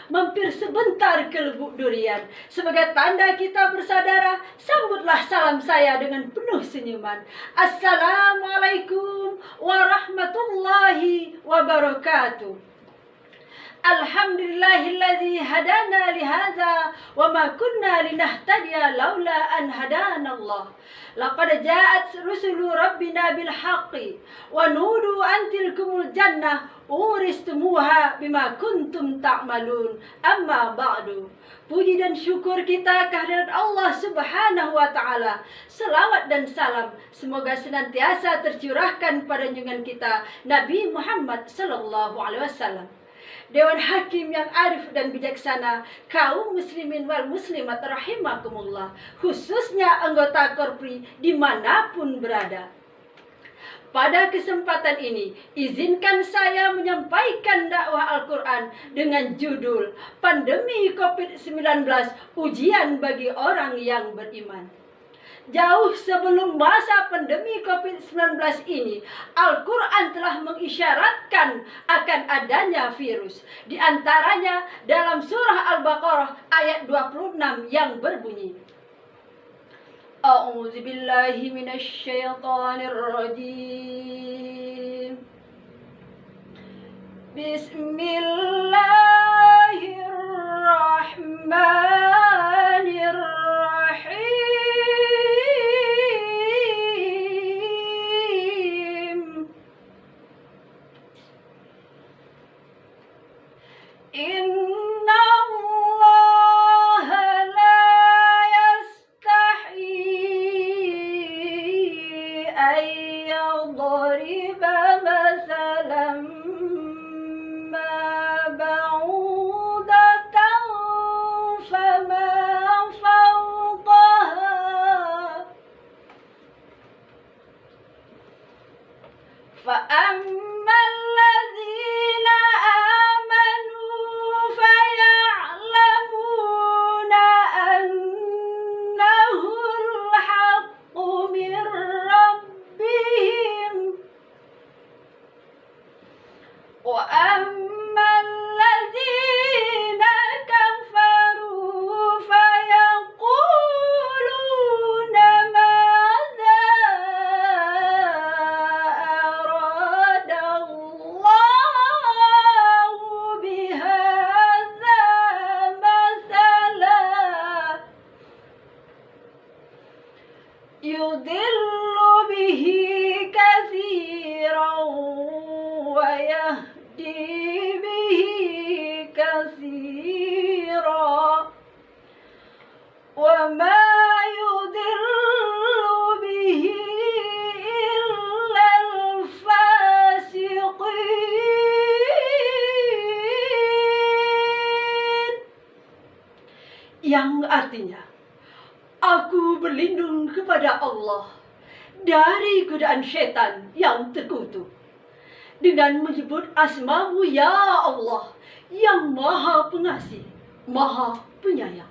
mampir sebentar ke Lubuk Durian. Sebagai tanda kita bersaudara, sambutlah salam saya dengan penuh senyuman. Assalamualaikum warahmatullahi wabarakatuh. Alhamdulillahilladzi hadana lihadza wa ma kunna linahtadiya laula an hadana Allah. Laqad ja'at rusulu rabbina bil haqqi wa nudu an tilkumul jannah uristumuha bima kuntum ta'malun. Amma ba'du. Puji dan syukur kita kehadirat Allah Subhanahu wa taala. Selawat dan salam semoga senantiasa tercurahkan pada junjungan kita Nabi Muhammad sallallahu alaihi wasallam. Dewan Hakim yang arif dan bijaksana, kaum muslimin wal muslimat rahimakumullah, khususnya anggota Korpri dimanapun berada. Pada kesempatan ini, izinkan saya menyampaikan dakwah Al-Quran dengan judul Pandemi COVID-19, Ujian bagi Orang yang Beriman. Jauh sebelum masa pandemi COVID-19 ini, Al-Quran telah mengisyaratkan akan adanya virus. Di antaranya dalam surah Al-Baqarah ayat 26 yang berbunyi, A'udzu billahi minasy syaithanir rajim. Bismillahirrahmanirrahim. Inna Allah la yastahi an yadriba mathalan ma ba'udatan fama fawqaha فأما الذين آمنوا فيعلمون أنه الحق من ربهم وأما الذين كفروا فيقولون ماذا أراد الله بهذا مثلا يضل به كثيرا ويهدي به كثيرا وما يضل به إلا الفاسقين. Yang artinya, aku berlindung kepada Allah dari godaan setan yang terkutuk dengan menyebut asma-Mu ya Allah yang Maha Pengasih, Maha Penyayang.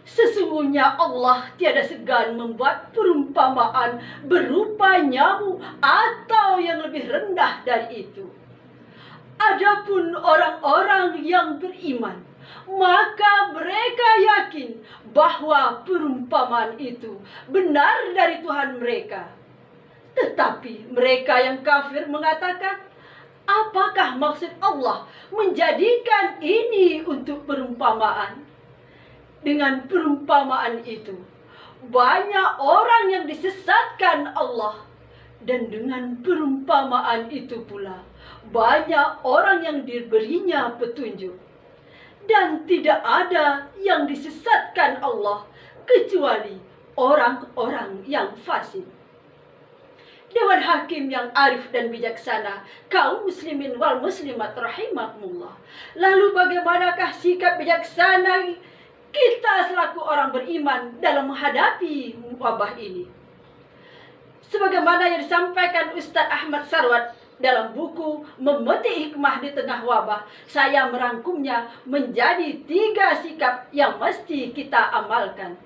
Sesungguhnya Allah tiada segan membuat perumpamaan berupa nyamuk atau yang lebih rendah dari itu. Adapun orang-orang yang beriman, maka mereka yakin bahwa perumpamaan itu benar dari Tuhan mereka. Tetapi mereka yang kafir mengatakan, apakah maksud Allah menjadikan ini untuk perumpamaan? Dengan perumpamaan itu, banyak orang yang disesatkan Allah. Dan dengan perumpamaan itu pula, banyak orang yang diberinya petunjuk. Dan tidak ada yang disesatkan Allah kecuali orang-orang yang fasik. Dewan Hakim yang arif dan bijaksana, kaum muslimin wal muslimat rahimakumullah. Lalu bagaimanakah sikap bijaksana kita selaku orang beriman dalam menghadapi wabah ini? Sebagaimana yang disampaikan Ustaz Ahmad Sarwat dalam buku Memetik Hikmah di Tengah Wabah, saya merangkumnya menjadi 3 sikap yang mesti kita amalkan.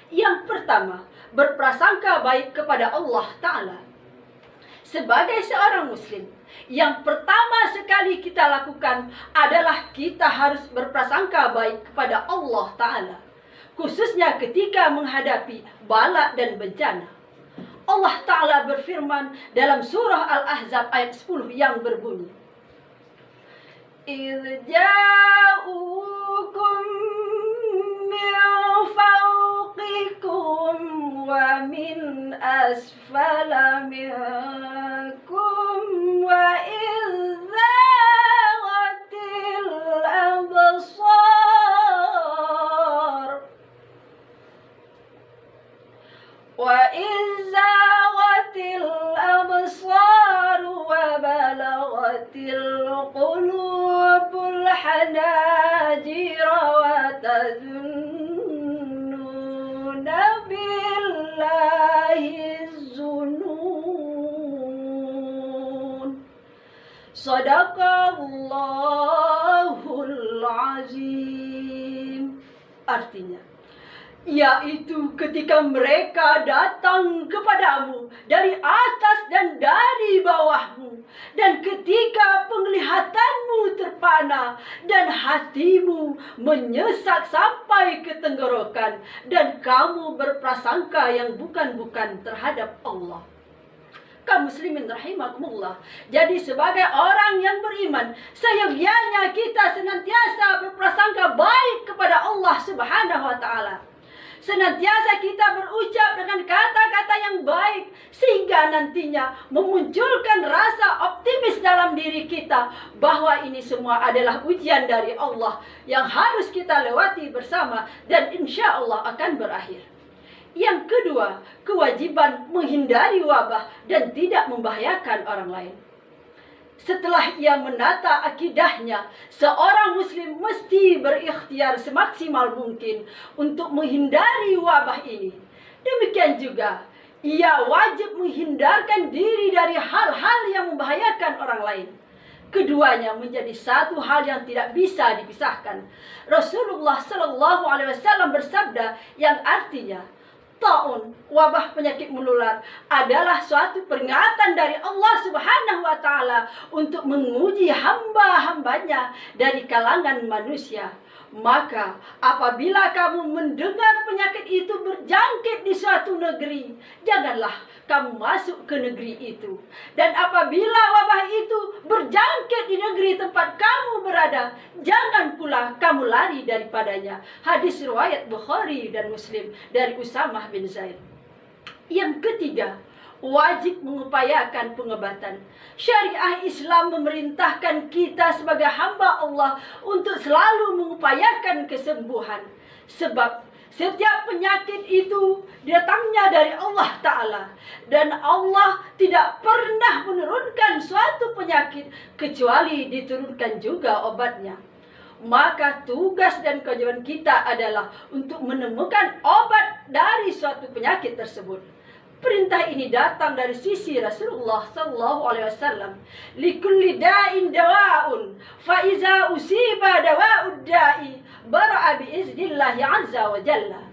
Yang pertama, berprasangka baik kepada Allah Ta'ala. Sebagai seorang muslim, yang pertama sekali kita lakukan adalah kita harus berprasangka baik kepada Allah Ta'ala, khususnya ketika menghadapi bala dan bencana. Allah Ta'ala berfirman dalam surah Al-Ahzab ayat 10 yang berbunyi, إِذْ جَاءُوكُمْ مِنْ فَوْقِكُمْ وَمِنْ أَسْفَلَ مِنْكُمْ وَإِذْ زَاغَتِ الْأَبْصَارُ وَبَلَغَتِ الْقُلُوبُ الْحَنَاجِرَ وَتَظُنُّونَ بِاللَّهِ الظُّنُونَ. Sadaqallahul azim. Artinya, yaitu ketika mereka datang kepadamu dari atas dan dari bawahmu, dan ketika penglihatanmu terpana dan hatimu menyesat sampai ke tenggorokan, dan kamu berprasangka yang bukan-bukan terhadap Allah. Kaum muslimin rahimakumullah. Jadi sebagai orang yang beriman, seyogyanya kita senantiasa berprasangka baik kepada Allah Subhanahu wa Ta'ala. Senantiasa kita berucap dengan kata-kata yang baik, sehingga nantinya memunculkan rasa optimis dalam diri kita bahwa ini semua adalah ujian dari Allah yang harus kita lewati bersama dan insya Allah akan berakhir. Yang kedua, kewajiban menghindari wabah dan tidak membahayakan orang lain. Setelah ia menata akidahnya, seorang muslim mesti berikhtiar semaksimal mungkin untuk menghindari wabah ini. Demikian juga, ia wajib menghindarkan diri dari hal-hal yang membahayakan orang lain. Keduanya menjadi satu hal yang tidak bisa dipisahkan. Rasulullah Shallallahu Alaihi Wasallam bersabda yang artinya, Ta'un, wabah penyakit menular, adalah suatu peringatan dari Allah Subhanahu wa Ta'ala untuk menguji hamba-hambanya dari kalangan manusia. Maka apabila kamu mendengar penyakit itu berjangkit di suatu negeri, janganlah kamu masuk ke negeri itu. Dan apabila wabah itu berjangkit di negeri tempat kamu berada, jangan pula kamu lari daripadanya. Hadis riwayat Bukhari dan Muslim dari Usamah bin Zaid. Yang ketiga, wajib mengupayakan pengobatan. Syariah Islam memerintahkan kita sebagai hamba Allah untuk selalu mengupayakan kesembuhan. Sebab setiap penyakit itu datangnya dari Allah Ta'ala. Dan Allah tidak pernah menurunkan suatu penyakit kecuali diturunkan juga obatnya. Maka tugas dan kewajiban kita adalah untuk menemukan obat dari suatu penyakit tersebut. Perintah ini datang dari sisi Rasulullah Sallallahu Alaihi Wasallam. Likulli da'in dawa'un, fa iza usiba dawa'ud da'i bara'a biiznillahi azza wa jalla.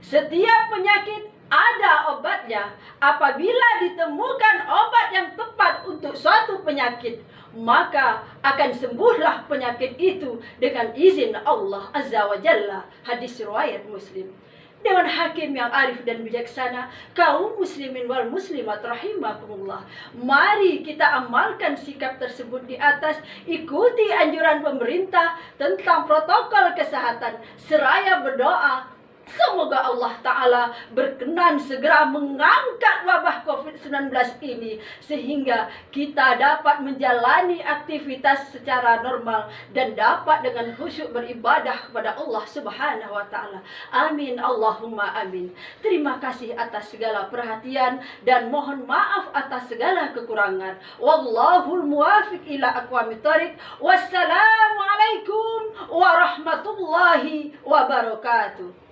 Setiap penyakit ada obatnya. Apabila ditemukan obat yang tepat untuk suatu penyakit, maka akan sembuhlah penyakit itu dengan izin Allah azza wa jalla. Hadis riwayat Muslim. Dewan Hakim yang arif dan bijaksana, kaum muslimin wal muslimat rahimakumullah, mari kita amalkan sikap tersebut di atas, ikuti anjuran pemerintah tentang protokol kesehatan, seraya berdoa semoga Allah Ta'ala berkenan segera mengangkat wabah COVID-19 ini, sehingga kita dapat menjalani aktivitas secara normal dan dapat dengan khusyuk beribadah kepada Allah Subhanahu wa Ta'ala. Amin Allahumma amin. Terima kasih atas segala perhatian dan mohon maaf atas segala kekurangan. Wallahul muwafiq ila aqwamit thoriq. Wassalamualaikum warahmatullahi wabarakatuh.